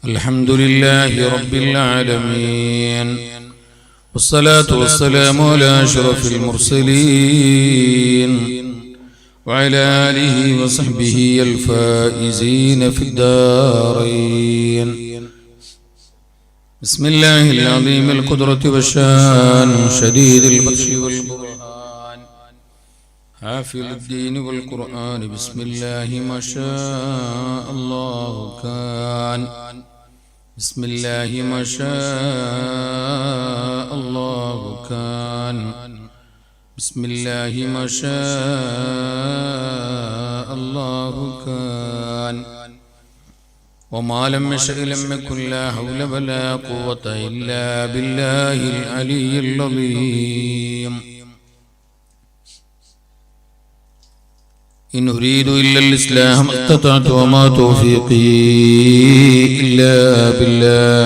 الحمد لله رب العالمين والصلاة والسلام على أشرف المرسلين وعلى آله وصحبه الفائزين في الدارين. بسم الله العظيم القدرة والشان شديد البطش والبرهان حافظ الدين والقرآن. بسم الله ما شاء الله كان. بسم الله ما شاء الله كان. بسم الله ما شاء الله كان. وما لم يشأ لم يكن. لا حول ولا قوة إلا بالله العلي العظيم. إن أريد إلا الإصلاح ما استطعت وما توفيقي إلا بالله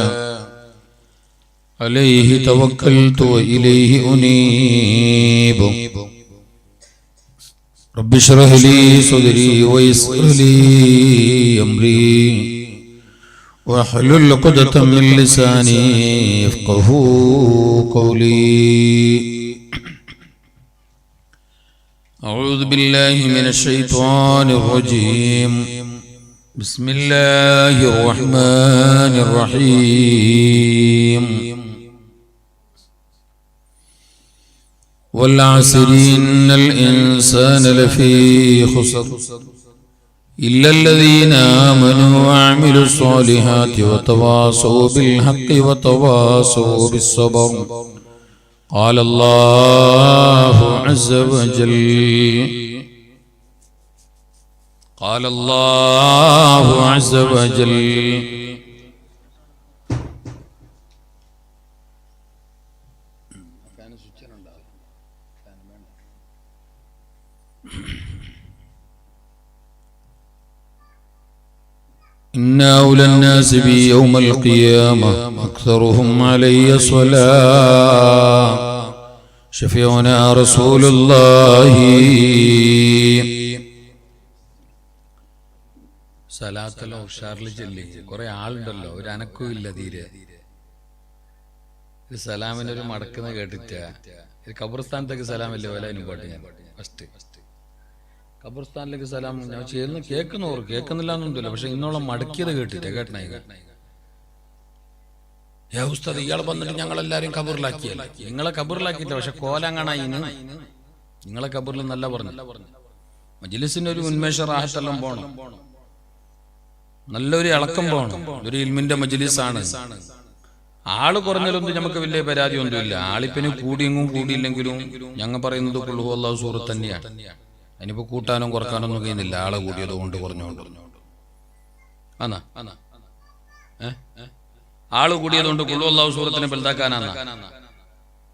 عليه توكلت وإليه أنيب. رب اشرح لي صدري ويسر لي أمري واحلل عقدة من لساني يفقهوا قولي. أعوذ بالله من الشيطان الرجيم. بسم الله الرحمن الرحيم. والعصر إن الإنسان لفي خسر إلا الذين آمنوا وعملوا الصالحات وتواصوا بالحق وتواصوا بالصبر. قال الله عز وجل. قال الله عز وجل. إن أولى الناس بي يوم القيامة أكثرهم علي صلاة شفيعنا رسول الله. സലാത്തല്ലോ ഉഷാറിൽ ചൊല്ലി. കുറെ ആളുണ്ടല്ലോ, ഒരു അനക്കവും ഇല്ല തീരെ. ഒരു സലാമിനൊരു മടക്കുന്ന കേട്ടിട്ട് ഖബർസ്ഥാനത്തേക്ക് സലാമില്ല വലാനും പാട്ട്. ഞാൻ ഫസ്റ്റ് ഖബർസ്ഥാനിലേക്ക് സലാം ഞാൻ ചെയ്യുന്ന കേൾക്കുന്നവർ കേൾക്കുന്നില്ല എന്നൊന്നുമില്ല. പക്ഷെ ഇന്നോളം മടക്കിയത് കേട്ടിട്ട് കേട്ടണ ഉസ്താദ് ഇയാൾ വന്നിട്ട് ഞങ്ങളെല്ലാരും ഖബറിലാക്കിയല്ല. നിങ്ങളെ ഖബറിലാക്കിയില്ല, പക്ഷെ കോലങ്ങണായി നിങ്ങളെ ഖബറിൽ നല്ല പറഞ്ഞു. മജ്ലിസിന് ഒരു ഉന്മേഷ റാഹത്തെല്ലാം പോണം, നല്ലൊരു ഇളക്കം പോകണം. ഒരു ഇൽമിന്റെ മജ്ലിസാണ്. ആള് കുറഞ്ഞാലൊന്നും നമുക്ക് വലിയ പരാതി ഒന്നുമില്ല. ആളിപ്പിന് കൂടിയെങ്കിലും കൂടിയില്ലെങ്കിലും ഞങ്ങൾ പറയുന്നത് ഖുൽ ഹുവല്ലാഹു സൂറത്ത് തന്നെയാണ്. അതിനിപ്പോ കൂട്ടാനും കുറക്കാനൊന്നും കഴിയുന്നില്ല. ആളെ കൂടിയത് കൊണ്ട് കുറഞ്ഞുകൊണ്ട് ആള് കൂടിയത് കൊണ്ട് ഖുൽ ഹുവല്ലാഹു സൂറത്തിനെ വലുതാക്കാനാണ്?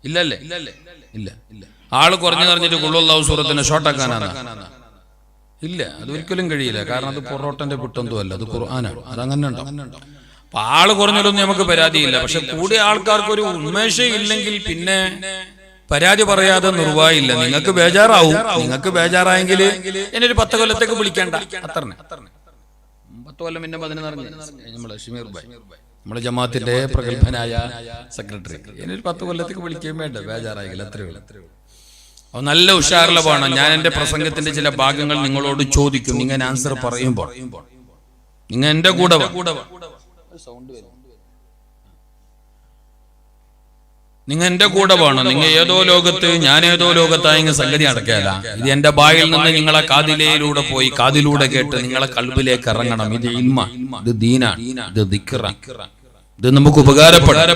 ഇല്ലല്ലേ? ഇല്ല. ആള് കുറഞ്ഞു പറഞ്ഞിട്ട് ഖുൽ ഹുവല്ലാഹു സൂറത്തിനെ ഷോർട്ടാക്കാനാണ്? ഇല്ല, അതൊരിക്കലും കഴിയില്ല. കാരണം അത് പൊറോട്ടന്റെ പുട്ടൊന്നും അല്ല, അത് ഖുർആനാണ്. അതങ്ങനെ ഉണ്ടാവും. അപ്പൊ ആള് കുറഞ്ഞതൊന്നും നമുക്ക് പരാതിയില്ല. പക്ഷെ കൂടിയ ആൾക്കാർക്ക് ഒരു ഉന്മേഷം ഇല്ലെങ്കിൽ പിന്നെ പരാതി പറയാതെ നിർവാഹില്ല. നിങ്ങൾക്ക് ബേജാറാവും. നിങ്ങൾക്ക് ബേജാറായെങ്കിൽ എന്നൊരു 10 കൊല്ലത്തേക്ക് വിളിക്കണ്ട. അത്ര 10 കൊല്ലം പിന്നെ 10 നിറഞ്ഞു നമ്മളെ ഷമീർ ഭായ്, നമ്മുടെ ജമാഅത്തിന്റെ പ്രഗത്ഭനായ സെക്രട്ടറി, എന്നൊരു 10 കൊല്ലത്തേക്ക് വിളിക്കുകയും വേണ്ട. ബേജാറായെങ്കിൽ അത്രേ ഉള്ളൂ. അത് നല്ല ഉഷാറില വേണം. ഞാൻ എന്റെ പ്രസംഗത്തിന്റെ ചില ഭാഗങ്ങൾ നിങ്ങളോട് ചോദിക്കും. നിങ്ങൾ ആൻസർ പറയുമ്പോൾ നിങ്ങൾ എന്റെ കൂടെ നിങ്ങൾ എന്റെ കൂടെ വേണം. നിങ്ങൾ ഏതോ ലോകത്ത് ഞാൻ ഏതോ ലോകത്തായെങ്കിൽ സംഗതി നടക്കുകയല്ല. ഇത് എന്റെ ബായിൽ നിന്ന് നിങ്ങളെ കാതിലൂടെ പോയി കാതിലൂടെ കേട്ട് നിങ്ങളെ കൽബിലേക്ക് ഇറങ്ങണം. ഇത് ഇൽമ, ഇത് ദീനാണ്, ഇത് ദിക്റാണ്. ഇത് നമുക്ക് ഉപകാരപ്പെടാം.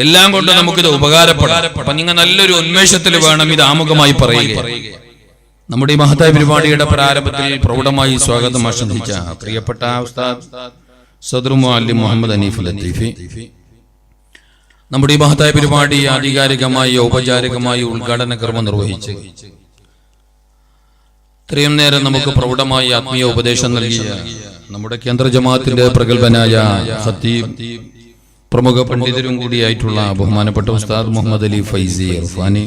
എല്ലാം കൊണ്ട് നമുക്കിത് ഉപകാരപ്പെടാം. അപ്പൊ നിങ്ങൾ നല്ലൊരു ഉന്മേഷത്തിൽ വേണം ഇത് ആമുഖമായി പറയുക. നമ്മുടെ ഈ മഹത്തായ പരിപാടിയുടെ പ്രാരംഭത്തിൽ പ്രൗഢമായി സ്വാഗതം ആശംസിച്ച പ്രിയപ്പെട്ട ഉസ്താദ് സദർ മുഅല്ലിം മുഹമ്മദ് ഹനീഫ് ലത്തീഫി നമ്മുടെ ഈ മഹത്തായ പരിപാടി ആധികാരികമായി ഔപചാരികമായി ഉദ്ഘാടന കർമ്മം നിർവഹിച്ച് ഇത്രയും നേരം നമുക്ക് പ്രൗഢമായി ആത്മീയ ഉപദേശം നൽകിയ നമ്മുടെ കേന്ദ്ര ജമാഅത്തിന്റെ പ്രഗത്ഭനായ ഖത്തീബ്, പ്രമുഖ പണ്ഡിതരും കൂടിയായിട്ടുള്ള ബഹുമാനപ്പെട്ട ഉസ്താദ് മുഹമ്മദ് അലി ഫൈസി ഇർഫാനി,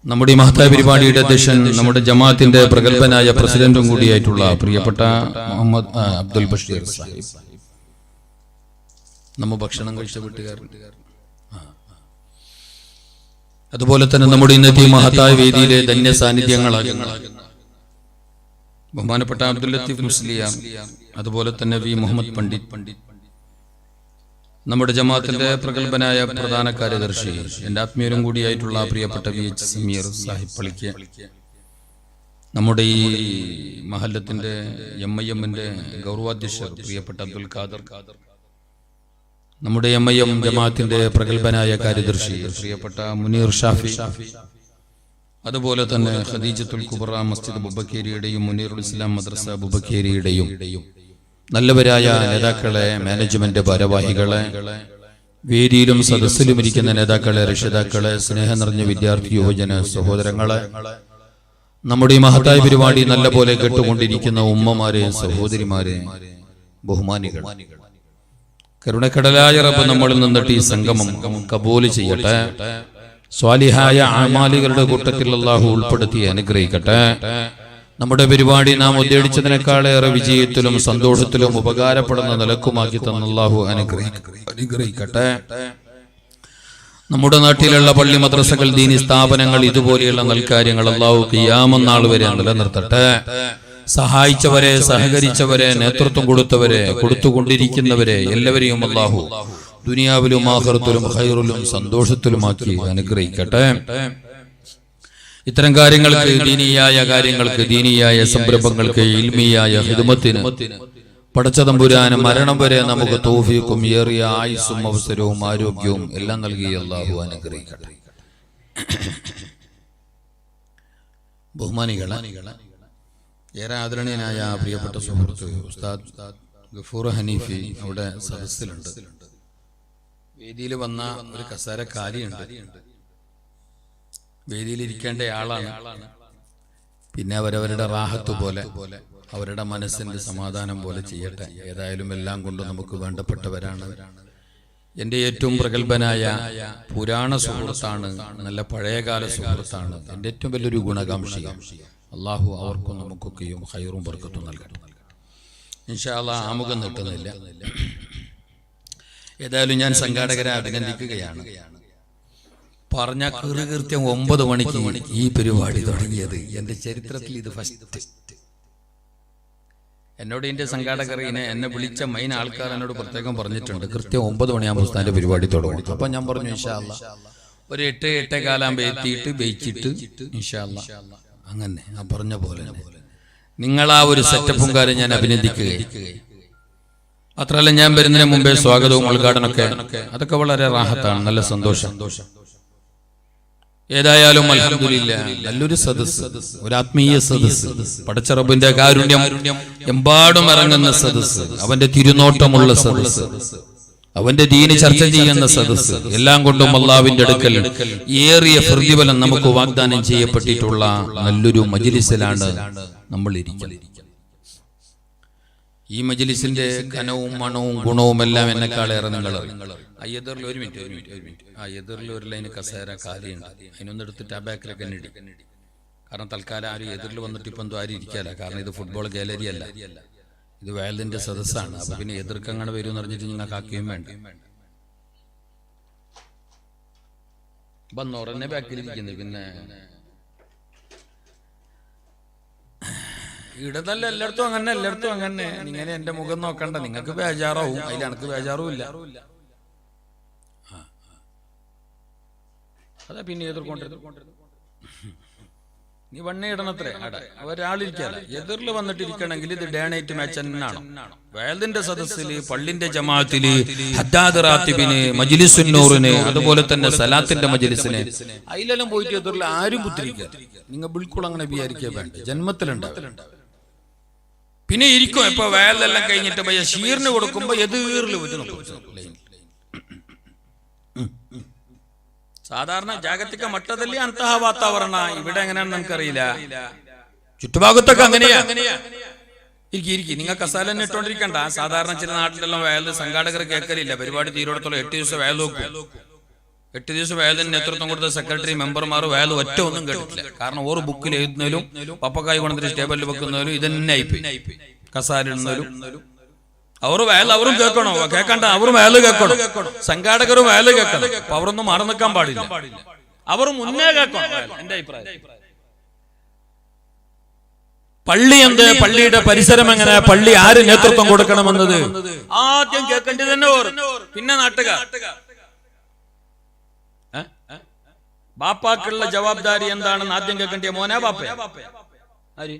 നമ്മുടെ ഈ മഹത്തായ പരിപാടിയുടെ അധ്യക്ഷൻ നമ്മുടെ ജമാഅത്തിന്റെ പ്രഗത്ഭനായ പ്രസിഡന്റും കൂടിയായിട്ടുള്ള പ്രിയപ്പെട്ട മുഹമ്മദ് അബ്ദുൽ ബഷീർ സാഹിബ്. നമ്മ ഭക്ഷണം കഴിച്ച വീട്ടുകാരൻ. അതുപോലെ തന്നെ നമ്മുടെ ഇന്നത്തെ മഹത്തായ വേദിയിലെ ധന്യ സാന്നിധ്യങ്ങളാകുന്ന ബഹുമാനപ്പെട്ട അബ്ദുൽ ലത്തീഫ് മുസ്ലിയാർ, അതുപോലെ തന്നെ വി മുഹമ്മദ് പണ്ഡിറ്റ്, നമ്മുടെ ജമാഅത്തിന്റെ പ്രഗത്ഭനായ പ്രധാന കാര്യദർശി, എന്റെ ആത്മീയരും കൂടിയായിട്ടുള്ള പ്രിയപ്പെട്ട വി എച്ച് സമീർ സാഹിബ് പളിക്ക്, നമ്മുടെ ഈ മഹല്ലത്തിന്റെ MIM-ന്റെ ഗൗരവാധ്യക്ഷർ പ്രിയപ്പെട്ട അബ്ദുൽ ഖാദർ, നമ്മുടെ MIM ജമാഅത്തിന്റെ പ്രഗത്ഭനായ കാര്യദർശി പ്രിയപ്പെട്ട മുനീർ ഷാഫി, അതുപോലെ തന്നെ ഖദീജത്തുൽ കുബ്ര മസ്ജിദ് ബുബക്കേരിയുടെയും മുനീറുൽ ഇസ്ലാം മദ്രസ ബുബക്കേരിയുടെയും നല്ലവരായ നേതാക്കളെ, മാനേജ്മെന്റ് ഭാരവാഹികളെ, വേദിയിലും സദസ്സിലും ഇരിക്കുന്ന നേതാക്കളെ, രക്ഷിതാക്കളെ, സ്നേഹം നിറഞ്ഞ വിദ്യാർത്ഥി യുവജന സഹോദരങ്ങളെ, നമ്മുടെ ഈ മഹത്തായ പരിപാടി നല്ലപോലെ കേട്ടുകൊണ്ടിരിക്കുന്ന ഉമ്മമാരെ, സഹോദരിമാരെ, ബഹുമാനികൾ, കരുണക്കടലായ റബ്ബ് നമ്മളിൽ നിന്നിട്ട് ഈ സംഗമം കബൂൽ ചെയ്യട്ടെ. സ്വാലിഹായ അമാലികളുടെ കൂട്ടത്തിൽ അല്ലാഹു ഉൾപ്പെടുത്തി അനുഗ്രഹിക്കട്ടെ. നമ്മുടെ പരിപാടി നാം ഉദ്ദേശിച്ചതിനേക്കാളേറെ വിജയത്തിലും സന്തോഷത്തിലും ഉപകാരപ്പെടുന്ന നിലക്കുമാക്കി തന്ന അല്ലാഹു അനുഗ്രഹിക്കട്ടെ. നമ്മുടെ നാട്ടിലുള്ള പള്ളി, മദ്രസകൾ, ദീനി സ്ഥാപനങ്ങൾ, ഇതുപോലെയുള്ള നൽകാര്യങ്ങൾ അല്ലാഹു ഖിയാമത്ത് നാൾ വരെ നിലനിർത്തട്ടെ. സഹായിച്ചവരെ, സഹകരിച്ചവരെ, നേതൃത്വം കൊടുത്തവരെ, കൊടുത്തുകൊണ്ടിരിക്കുന്നവരെ എല്ലാവരെയും അല്ലാഹു ദുനിയാവിലും ആഖിറത്തിലും ഖൈറിലും സന്തോഷത്തിലുമാക്കി അനുഗ്രഹിക്കട്ടെ. ഇത്തരം കാര്യങ്ങൾക്ക്, ദീനിയായ കാര്യങ്ങൾക്ക്, ദീനിയായ സംരംഭങ്ങൾക്ക്, ഇൽമിയായ ഖിദ്മത്തിന് പടച്ചതമ്പുരാൻ മരണം വരെ നമുക്ക് തൗഫീഖും ഏറിയ ആയുസ്സും അവസരവും ആരോഗ്യവും എല്ലാം നൽകി അല്ലാഹു അനുഗ്രഹിക്കട്ടെ. ബഹുമാനികളെ, ഏറെ ആദരണീയനായ പ്രിയപ്പെട്ട സുഹൃത്ത് ഉസ്താദ് ഗഫൂർ ഹനീഫി അവിടെ സദസ്സിലുണ്ട്. വേദിയിൽ വന്ന ഒരു കസേര കാലിയുണ്ട്. വേദിയിലിരിക്കേണ്ട ആളാണ്. പിന്നെ അവരവരുടെ റാഹത്ത് പോലെ, അവരുടെ മനസ്സിന്റെ സമാധാനം പോലെ ചെയ്യട്ടെ. ഏതായാലും എല്ലാം കൊണ്ടും നമുക്ക് വേണ്ടപ്പെട്ടവരാണ്. എൻ്റെ ഏറ്റവും പ്രഗത്ഭനായ പുരാണ സുഹൃത്താണ്, നല്ല പഴയകാല സുഹൃത്താണ്, എൻ്റെ ഏറ്റവും വലിയൊരു ഗുണകാംക്ഷിയാണ്. അള്ളാഹു അവർക്കും നമുക്കൊക്കെയും ഖൈറും ബർക്കത്തും നൽകട്ടെ. ഇൻഷാ അല്ലാഹ് ആമുഖം നീട്ടുന്നില്ല. ഏതായാലും ഞാൻ സംഘാടകരെ അഭിനന്ദിക്കുകയാണ്. പറഞ്ഞ കൃത്യം 9 മണിക്ക് ഈ പരിപാടി തുടങ്ങിയത് എന്റെ ചരിത്രത്തിൽ ഇത് ഫസ്റ്റ്. എന്നോട് എന്റെ സംഘാടകർ എന്നെ വിളിച്ച മെയിൻ ആൾക്കാർ എന്നോട് പ്രത്യേകം പറഞ്ഞിട്ടുണ്ട്, കൃത്യം 9 മണിയാകുമ്പോൾ ഉസ്താദിന്റെ പരിപാടി തുടങ്ങും. അപ്പൊ ഞാൻ പറഞ്ഞു ഇൻഷാ അല്ലാഹ് ഒരു 8-8:15 എത്തിയിട്ട് വെയിച്ചിട്ട് ഇൻഷാ അല്ലാഹ് അങ്ങനെ ഞാൻ പറഞ്ഞ പോലെ നിങ്ങൾ ആ ഒരു സെറ്റപ്പും കാര്യം ഞാൻ അഭിനന്ദിക്കുകയും, മാത്രമല്ല ഞാൻ വരുന്നതിന് മുമ്പേ സ്വാഗതവും ഉദ്ഘാടനമൊക്കെ അതൊക്കെ വളരെ റാഹത്താണ്, നല്ല സന്തോഷം. ഏതായാലും അൽഹംദുലില്ലാഹ് നല്ലൊരു സദസ്സ്, ഒരു ആത്മീയ സദസ്സ്, പടച്ച റബ്ബിന്റെ കാരുണ്യം എമ്പാടും ഇറങ്ങുന്ന സദസ്സ്, അവന്റെ തിരുനോട്ടമുള്ള സദസ്സ്, അവന്റെ ദീന് ചർച്ച ചെയ്യുന്ന സദസ്സ്, എല്ലാം കൊണ്ടും അല്ലാഹുവിന്റെ അടുക്കൽ ഏറിയ പ്രതിഫലം നമുക്ക് വാഗ്ദാനം ചെയ്യപ്പെട്ടിട്ടുള്ള നല്ലൊരു മജ്ലിസിലാണ് നമ്മൾ ഇരിക്കുന്നത്. ഈ മജ്ലിസിന്റെ ഘനവും മണവും ഗുണവും എല്ലാം എന്നെക്കാളേറെ നിങ്ങൾ എതിറിൽ ഒരു മിനിറ്റ് ആ എതിറിൽ ഒരു ലൈന് കസേര കാലിയുണ്ട്, അതിനൊന്നും എടുത്തിട്ട് ആ ബാക്കിലൊക്കെ തന്നെ ഇടി. കാരണം തൽക്കാലം ആരും എതിറിൽ വന്നിട്ട് ഇപ്പം എന്തോ ആരും ഇരിക്കാല്ല. കാരണം ഇത് ഫുട്ബോൾ ഗാലറി അല്ല, ഇത് വയലിന്റെ സദസ്സാണ്. അപ്പൊ പിന്നെ എതിർക്ക് അങ്ങനെ വരും എന്ന് പറഞ്ഞിട്ട് നിങ്ങൾക്ക് ആക്കുകയും വേണ്ട. വന്നോറന്നെ ബാക്കിലിരിക്കുന്നത്. പിന്നെ ഇടതല്ല, എല്ലായിടത്തും അങ്ങനെ, എല്ലായിടത്തും അങ്ങനെ. ഇങ്ങനെ എന്റെ മുഖം നോക്കണ്ട, നിങ്ങൾക്ക് ബേജാറാവും, അതിൽ എനിക്ക് ബേജാറും ഇല്ല. അതാ പിന്നെ എതിർക്കൊണ്ടിരുന്നു നീ വണ്ണ ഇടണത്രേ അട ഒരാളിരിക്കാല. എതിറിൽ വന്നിട്ടിരിക്കണമെങ്കിൽ ഇത് ഡേ നൈറ്റ് മാച്ച് തന്നെയാണ്. വയലിന്റെ സദസ്സില്, പള്ളിന്റെ ജമാഅത്തില്, ഹദ്ദാദ് റാത്തിബിന്, മജ്ലിസുൻ നൂറിന്, അതുപോലെ തന്നെ സലാത്തിന്റെ മജ്ലിസിന്, അതിലെല്ലാം പോയിട്ട് എതിറിൽ ആരും കുത്തിരിക്കുക. നിങ്ങൾ ബിൽക്കുൾ അങ്ങനെ വിചാരിക്കുക വേണ്ട, ജന്മത്തിലുണ്ടാവും. പിന്നെ ഇരിക്കും ഇപ്പൊ വയലെല്ലാം കഴിഞ്ഞിട്ട് പയ്യ ഷീറിന് കൊടുക്കുമ്പോ എതിറിൽ സാധാരണ ജാഗതിക മട്ടದಲ್ಲಿ ಅಂತಹ ವಾತಾವರಣ. ഇവിടെ എങ്ങനെയാണെന്ന് നമുക്കറിയില്ല, ചുറ്റുഭാഗത്തൊക്കെ അങ്ങനെയാ. ഇരിക്കും നിങ്ങൾ കസാല തന്നെ ഇട്ടോണ്ടിരിക്കണ്ട. സാധാരണ ചില നാട്ടിലെല്ലാം വയലിൽ സംഘാടകർ കേൾക്കലില്ല, പരിപാടി തീരോടത്തോളം 8 ദിവസം വയൽ നോക്കും. 8 ദിവസം വേദന നേതൃത്വം കൊടുത്ത സെക്രട്ടറി മെമ്പർമാർ വേദ ഒറ്റ ഒന്നും കേട്ടിട്ടില്ല. കാരണം ഓരോ ബുക്കിൽ എഴുതുന്നതിലും പപ്പക്കായി കൊണ്ടുവന്നിട്ട് ടേബിളിൽ വെക്കുന്നതിലും ഇതന്നെ ആയിപ്പോയി. കസാലിടുന്നതിലും അവരും വേല അവരും കേൾക്കണോ? കേൾക്കണ്ട, അവരും വേല കേൾക്കണം. സംഘാടകരും വേല കേൾക്കണം. അപ്പൊ അവരൊന്നും മാറി നിൽക്കാൻ പാടില്ല, അവർ മുന്നേ കേൾക്കണം. എന്റെ അഭിപ്രായം. പള്ളി എന്ത്, പള്ളിയുടെ പരിസരം എങ്ങനെ, പള്ളി ആര് നേതൃത്വം കൊടുക്കണമെന്നത് ആദ്യം കേൾക്കേണ്ടത് തന്നെ ഓർ, പിന്നെ നാട്ടുകാർ. ബാപ്പാക്കുള്ള ജവാബ്ദാരി എന്താണെന്ന് ആദ്യം കേൾക്കേണ്ടിയ മോനാ ബാപ്പ. ആര്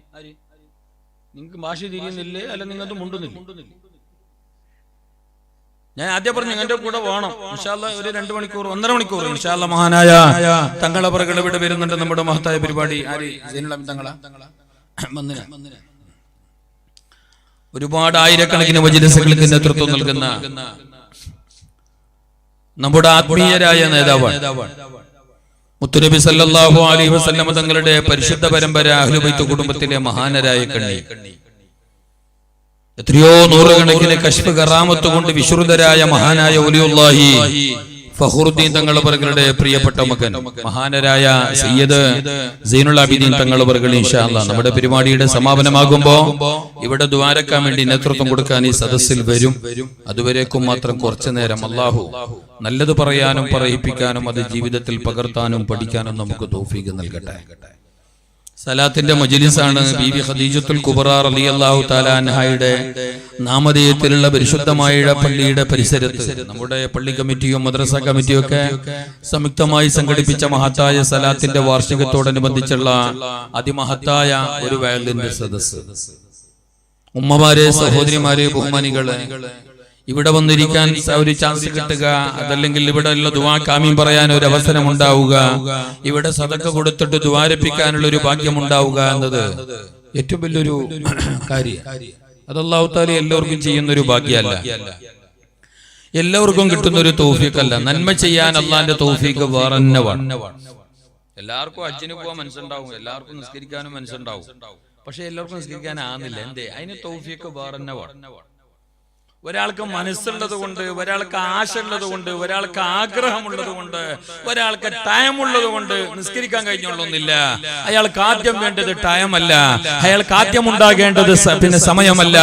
നിങ്ങൾക്ക് ഭാഷ തിരിയുന്നില്ലേ? അല്ല നിങ്ങൾക്ക് മുണ്ടുന്നില്ല? ഞാൻ ആദ്യം പറഞ്ഞു എന്റെ കൂടെ വേണം ഇൻഷാ അല്ലാഹ്. ഒരു 2 മണിക്കൂർ 1.5 മണിക്കൂർ ഇൻഷാ അല്ലാഹ് മഹാനായ തങ്ങളെ പറകൾ ഇവിടെ വരുന്നുണ്ട്. നമ്മുടെ മഹത്തായ പരിപാടി ആര് തങ്ങളാ ഒരുപാട് ആയിരക്കണക്കിന് മജ്‌ലിസുകൾക്ക് നേതൃത്വം നൽകുന്ന നമ്മുടെ ആത്മീയരായ നേതാവാണ് മുത്തുനബി സല്ലല്ലാഹു അലൈഹി വസല്ലം തങ്ങളുടെ പരിശുദ്ധ പരമ്പര അഹ്ലു ബൈത്ത് കുടുംബത്തിലെ മഹാനരായ കണ്ണി. എത്രയോ നൂറുകണക്കിന് കശ്ഫ് കറാമത്ത് കൊണ്ട് വിശ്രുതരായ മഹാനായ വലിയുള്ളാഹി ഫഖറുദ്ദീൻ തങ്ങളവരുടെ പ്രിയപ്പെട്ട മകൻ മഹാനരായ സയ്യിദ് സൈനുൽ ആബിദീൻ തങ്ങളവർ ഇൻഷാ അല്ലാഹ് നമ്മുടെ പരിപാടിയുടെ സമാപനമാകുമ്പോ ഇവിടെ ദുആരക്കാൻ വേണ്ടി നേതൃത്വം കൊടുക്കാൻ ഈ സദസ്സിൽ വരും. അതുവരേക്കും മാത്രം കുറച്ചു നേരം അല്ലാഹു നല്ലത് പറയാനും പറയിപ്പിക്കാനും അത് ജീവിതത്തിൽ പകർത്താനും പഠിക്കാനും നമുക്ക് തൗഫീഖ് നൽകട്ടെ. സലാത്തിന്റെ മജ്‌ലിസാണ് ബീബി ഖദീജത്തുൽ കുബ്ര റളിയല്ലാഹു തആല അൻഹയുടെ നാമധേയത്തിലുള്ള പരിശുദ്ധമായ പള്ളിയുടെ പരിസരത്ത് നമ്മുടെ പള്ളി കമ്മിറ്റിയും മദ്രസ കമ്മിറ്റിയും ഒക്കെ സംയുക്തമായി സംഘടിപ്പിച്ച മഹത്തായ സലാത്തിന്റെ വാർഷികത്തോടനുബന്ധിച്ചുള്ള അതിമഹത്തായ ഒരു വയലിന്റെ സദസ്സ്. ഉമ്മമാരെ, സഹോദരിമാരെ, ബഹുമാനികളെ, ഇവിടെ വന്നിരിക്കാൻ ഒരു ചാൻസ് കിട്ടുക, അതല്ലെങ്കിൽ ഇവിടെ ഉള്ള ദുആ ആമീൻ പറയാൻ ഒരു അവസരം ഉണ്ടാവുക, ഇവിടെ സദഖ കൊടുത്തിട്ട് ദുആരപ്പിക്കാനുള്ള ഒരു ഭാഗ്യം ഉണ്ടാവുക എന്നത് ഏറ്റവും വലിയൊരു കാര്യം. അത് അല്ലാഹു തആല എല്ലാവർക്കും ചെയ്യുന്ന ഒരു ഭാഗ്യമല്ല, എല്ലാവർക്കും കിട്ടുന്ന ഒരു തൗഫീഖല്ല. നന്മ ചെയ്യാൻ അല്ലാഹുവിന്റെ തൗഫീഖ് വേറെന്നവാണ്. എല്ലാവർക്കും ഹജ്ജിന് പോകാൻ മനസ്സുണ്ടാവും, എല്ലാവർക്കും നിസ്കരിക്കാനും മനസ്സുണ്ടാവും. പക്ഷെ എല്ലാവർക്കും നിസ്കരിക്കാൻ ആകുന്നില്ല. എന്തേ? അതിന് തൗഫീഖ് വേറെന്നവാണ്. ഒരാൾക്ക് മനസ്സുള്ളത് കൊണ്ട്, ഒരാൾക്ക് ആശ ഉള്ളത് കൊണ്ട്, ഒരാൾക്ക് ആഗ്രഹമുള്ളത് കൊണ്ട്, ഒരാൾക്ക് ടൈം ഉള്ളത് കൊണ്ട് നിസ്കരിക്കാൻ കഴിഞ്ഞോളൊന്നില്ല. അയാൾക്ക് ആദ്യം വേണ്ടത് ടൈം അല്ല, അയാൾക്ക് ആദ്യം ഉണ്ടാകേണ്ടത് പിന്നെ സമയമല്ല,